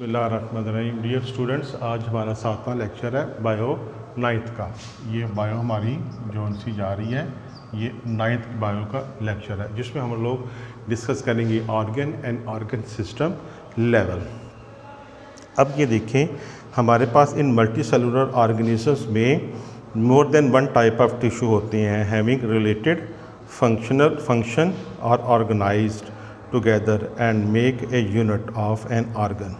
बिस्मिल्लाहिर्रहमानिर्रहीम। Dear students, आज हमारा 7वां लेक्चर है बायो 9th का। ये बायो हमारी जोन सी जा रही है, ये 9th बायो का लेक्चर है जिसमें हम लोग डिस्कस करेंगे organ and organ system level. अब ये देखें, हमारे पास इन मल्टी सेलुलर ऑर्गेनिजम्स में more than one type of tissue होते हैं हैविंग रिलेटेड फंक्शन और organised together and make a unit of an organ.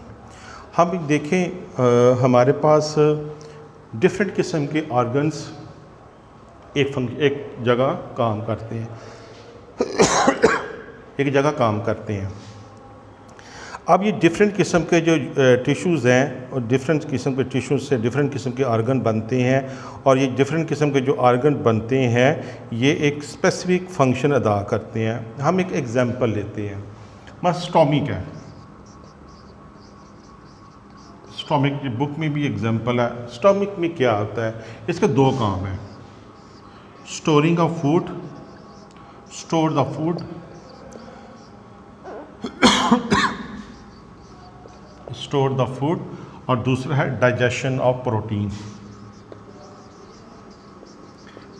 हम देखें, हमारे पास डिफरेंट किस्म के ऑर्गन्स एक जगह काम करते हैं एक जगह काम करते हैं। अब ये डिफरेंट किस्म के जो टिश्यूज़ हैं और डिफरेंट किस्म के टिश्यूज़ से डिफरेंट किस्म के ऑर्गन बनते हैं, और ये डिफरेंट किस्म के जो ऑर्गन बनते हैं ये एक स्पेसिफिक फंक्शन अदा करते हैं। हम एक एग्जांपल लेते हैं, स्टोमिक है। स्टोमिक की बुक में भी एग्जांपल है। स्टोमिक में क्या होता है, इसके दो काम हैं, storing of food, store the food, store the food, और दूसरा है digestion of protein,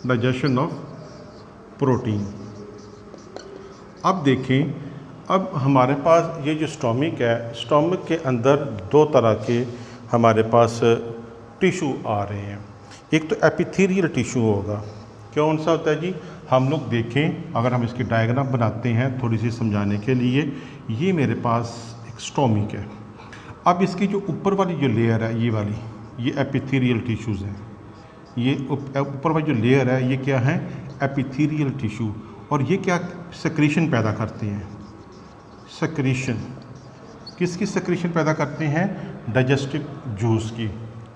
digestion of protein. अब देखें, अब हमारे पास ये जो स्टोमिक है, स्टोमिक के अंदर दो तरह के हमारे पास टिश्यू आ रहे हैं। एक तो एपिथेलियल टिश्यू होगा। कौन सा होता है जी, हम लोग देखें, अगर हम इसकी डायग्राम बनाते हैं थोड़ी सी समझाने के लिए। ये मेरे पास एक स्टोमिक है। अब इसकी जो ऊपर वाली जो लेयर है, ये वाली, ये एपिथेलियल टिश्यूज़ हैं। ये ऊपर वाली जो लेयर है ये क्या है, एपिथेलियल टिश्यू। और ये क्या सेक्रेशन पैदा करते हैं, सेक्रेशन किसकी सेक्रेशन पैदा करते हैं, डाइजेस्टिव जूस की,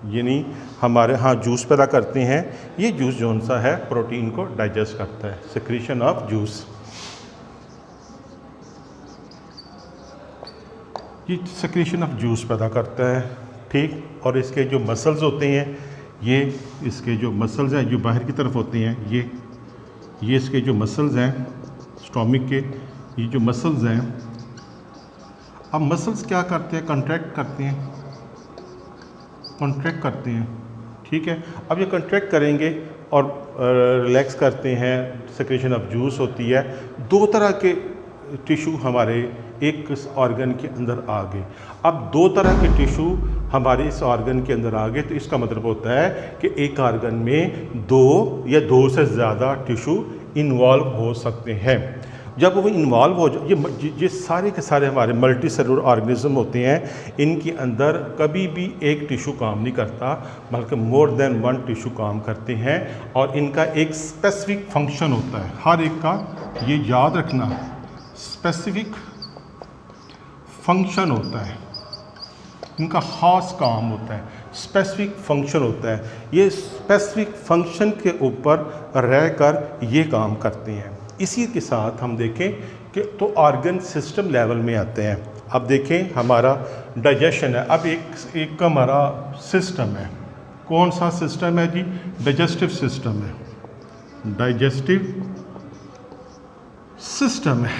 यानी हमारे यहाँ जूस पैदा करते हैं। ये जूस जौन सा है प्रोटीन को डाइजेस्ट करता है, सेक्रेशन ऑफ जूस। ये सेक्रेशन ऑफ जूस पैदा करता है, ठीक। और इसके जो मसल्स होते हैं, ये इसके जो मसल्स हैं जो बाहर की तरफ होते हैं, ये इसके जो मसल्स हैं स्टोमिक के, ये जो मसल्स हैं, अब मसल्स क्या करते हैं, कंट्रैक्ट करते हैं, ठीक है। अब ये कंट्रैक्ट करेंगे और रिलैक्स करते हैं, सेक्रेशन ऑफ जूस होती है। दो तरह के टिश्यू हमारे एक ऑर्गन के अंदर आ गए। अब दो तरह के टिश्यू हमारे इस ऑर्गन के अंदर आ गए, तो इसका मतलब होता है कि एक ऑर्गन में दो या दो से ज़्यादा टिश्यू इन्वॉल्व हो सकते हैं। जब वो इन्वॉल्व हो जाए, ये सारे के सारे हमारे मल्टी सेलुलर ऑर्गेनिज्म होते हैं, इनके अंदर कभी भी एक टिश्यू काम नहीं करता, बल्कि मोर देन वन टिश्यू काम करते हैं, और इनका एक स्पेसिफिक फंक्शन होता है। हर एक का, ये याद रखना, स्पेसिफिक फंक्शन होता है, इनका ख़ास काम होता है, स्पेसिफिक फंक्शन होता है। ये स्पेसिफिक फंक्शन के ऊपर रहकर ये काम करते हैं। इसी के साथ हम देखें कि तो ऑर्गन सिस्टम लेवल में आते हैं। अब देखें, हमारा डाइजेशन है। अब एक हमारा सिस्टम है, कौन सा सिस्टम है जी, डाइजेस्टिव सिस्टम है, डाइजेस्टिव सिस्टम है।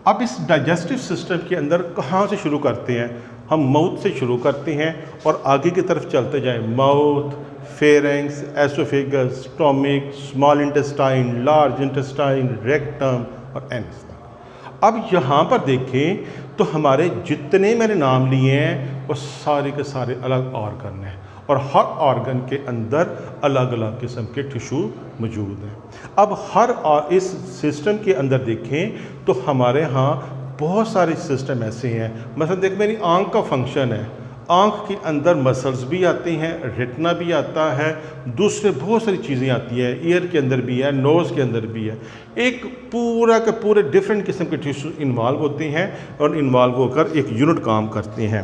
अब इस डाइजेस्टिव सिस्टम के अंदर कहाँ से शुरू करते हैं, हम माउथ से शुरू करते हैं और आगे की तरफ चलते जाएं। Mouth, pharynx, oesophagus, stomach, small intestine, large intestine, rectum और एनस तक। अब यहाँ पर देखें तो हमारे जितने मैंने नाम लिए हैं वो सारे के सारे अलग ऑर्गन हैं, और हर ऑर्गन के अंदर अलग अलग किस्म के टिश्यू मौजूद हैं। अब इस सिस्टम के अंदर देखें तो हमारे यहाँ बहुत सारे सिस्टम ऐसे हैं। मतलब देख, मेरी आँख का फंक्शन है, आँख के अंदर मसल्स भी आते हैं, रेटिना भी आता है, दूसरे बहुत सारी चीज़ें आती हैं, ईयर के अंदर भी है, नोज़ के अंदर भी है। एक पूरा के पूरे डिफरेंट किस्म के टिश्यू इन्वॉल्व होते हैं और इन्वॉल्व होकर एक यूनिट काम करते हैं।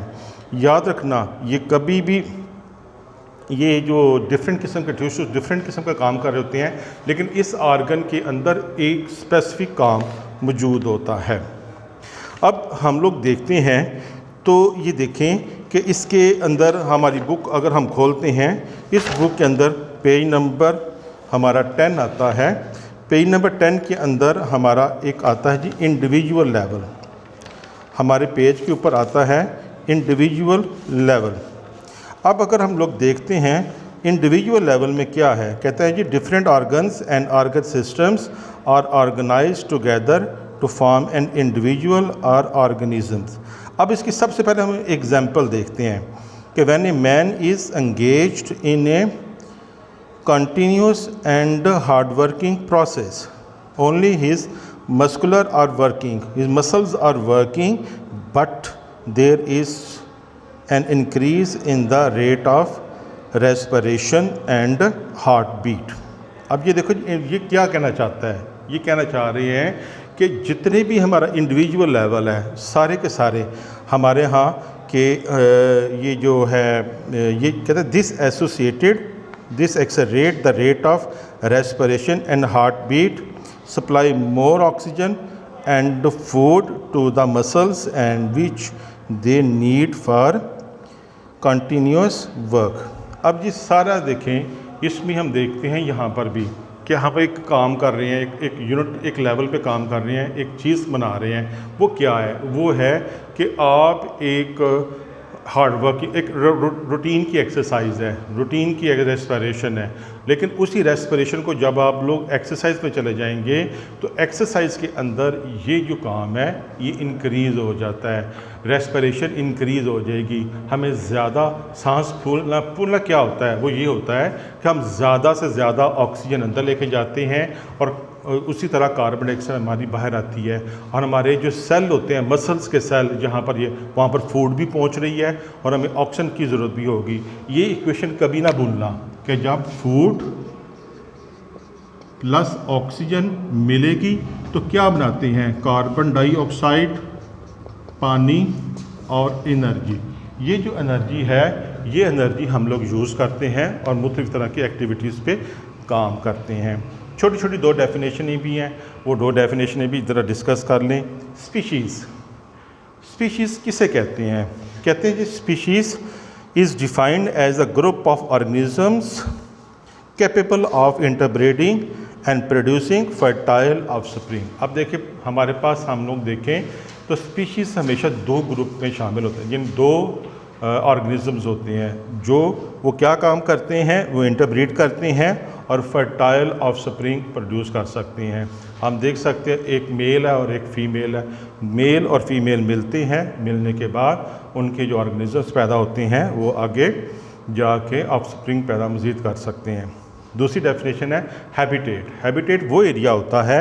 याद रखना, ये कभी भी ये जो डिफरेंट किस्म के टिश्यूज डिफरेंट किस्म का काम कर रहे होते हैं, लेकिन इस ऑर्गन के अंदर एक स्पेसिफिक काम मौजूद होता है। अब हम लोग देखते हैं, तो ये देखें कि इसके अंदर हमारी बुक अगर हम खोलते हैं, इस बुक के अंदर पेज नंबर हमारा 10 आता है। पेज नंबर 10 के अंदर हमारा एक आता है जी इंडिविजुअल लेवल। हमारे पेज के ऊपर आता है इंडिविजुअल लेवल। अब अगर हम लोग देखते हैं इंडिविजुअल लेवल में क्या है, कहता है जी different organs and organ systems are organised together to form an individual और ऑर्गेनिजम्स। अब इसकी सबसे पहले हम एग्जांपल देखते हैं कि when a man is engaged in a continuous and hard working process, only his muscular are working, his muscles are working, but there is an increase in the rate of respiration and heartbeat। अब ये देखो ये क्या कहना चाहता है, ये कहना चाह रहे हैं कि जितने भी हमारा इंडिविजुअल लेवल है सारे के सारे हमारे यहाँ के ये जो है ये कहते हैं this accelerate the rate of respiration and heartbeat, supply more oxygen and food to the muscles and which they need for continuous work। अब ये सारा देखें, इसमें हम देखते हैं यहाँ पर भी कि हम एक काम कर रहे हैं, एक यूनिट एक लेवल पे काम कर रहे हैं, एक चीज़ बना रहे हैं। वो क्या है? वो है कि आप एक हार्ड वर्क एक रूटीन की एक्सरसाइज है, रूटीन की रेस्पिरेशन है, लेकिन उसी रेस्पिरेशन को जब आप लोग एक्सरसाइज पे चले जाएंगे तो एक्सरसाइज के अंदर ये जो काम है ये इंक्रीज़ हो जाता है, रेस्पिरेशन इंक्रीज़ हो जाएगी। हमें ज़्यादा सांस फूलना क्या होता है? वो ये होता है कि हम ज़्यादा से ज़्यादा ऑक्सीजन अंदर लेके जाते हैं और उसी तरह कार्बन डाइऑक्साइड हमारी बाहर आती है, और हमारे जो सेल होते हैं मसल्स के सेल जहाँ पर ये वहाँ पर फूड भी पहुँच रही है और हमें ऑक्सीजन की ज़रूरत भी होगी। ये इक्वेशन कभी ना भूलना कि जब फूड प्लस ऑक्सीजन मिलेगी तो क्या बनाते हैं? कार्बन डाइऑक्साइड, पानी और एनर्जी। ये जो एनर्जी है ये एनर्जी हम लोग यूज़ करते हैं और मुख्तलिफ़ तरह की एक्टिविटीज़ पे काम करते हैं। छोटी छोटी दो डेफिनेशन भी हैं, वो दो डेफिनेशन भी ज़रा डिस्कस कर लें। स्पीशीज़ किसे कहते हैं? कहते हैं कि species is defined as a group of organisms capable of interbreeding and producing fertile offspring. अब देखिए हमारे पास हम लोग देखें तो स्पीशीज़ हमेशा दो ग्रुप में शामिल होते हैं, जिन दो ऑर्गेनिजम्स होते हैं जो वो क्या काम करते हैं, वो इंटरब्रीड करते हैं और फर्टाइल ऑफस्प्रिंग प्रोड्यूस कर सकते हैं। हम देख सकते हैं एक मेल है और एक फ़ीमेल है, मेल और फीमेल मिलते हैं, मिलने के बाद उनके जो ऑर्गेनिजम्स पैदा होते हैं वो आगे जाके ऑफस्प्रिंग पैदा मज़ीद कर सकते हैं। दूसरी डेफिनेशन है हैबिटेट। हैबिटेट वो एरिया होता है,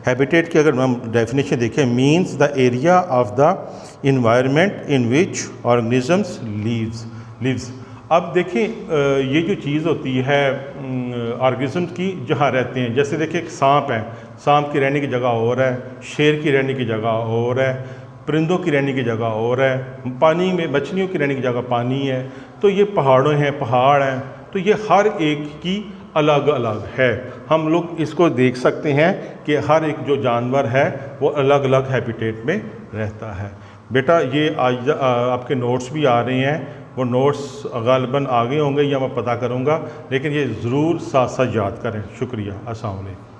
हैबिटेट की अगर हम डेफिनेशन देखें means the area of the environment in which organisms lives. अब देखें ये जो चीज़ होती है ऑर्गेनिजम्स की जहाँ रहते हैं, जैसे देखिए एक सांप है, सांप की रहने की जगह और है, शेर की रहने की जगह और है, परिंदों की रहने की जगह और है, पानी में मछलियों की रहने की जगह पानी है, तो ये पहाड़ों हैं, पहाड़ हैं, तो ये हर एक की अलग अलग है। हम लोग इसको देख सकते हैं कि हर एक जो जानवर है वो अलग अलग हैबिटेट में रहता है। बेटा ये आज आपके नोट्स भी आ रहे हैं, वो नोट्स गालिबन आ गए होंगे या मैं पता करूँगा, लेकिन ये ज़रूर साथ साथ याद करें। शुक्रिया। अस्सलाम वालेकुम।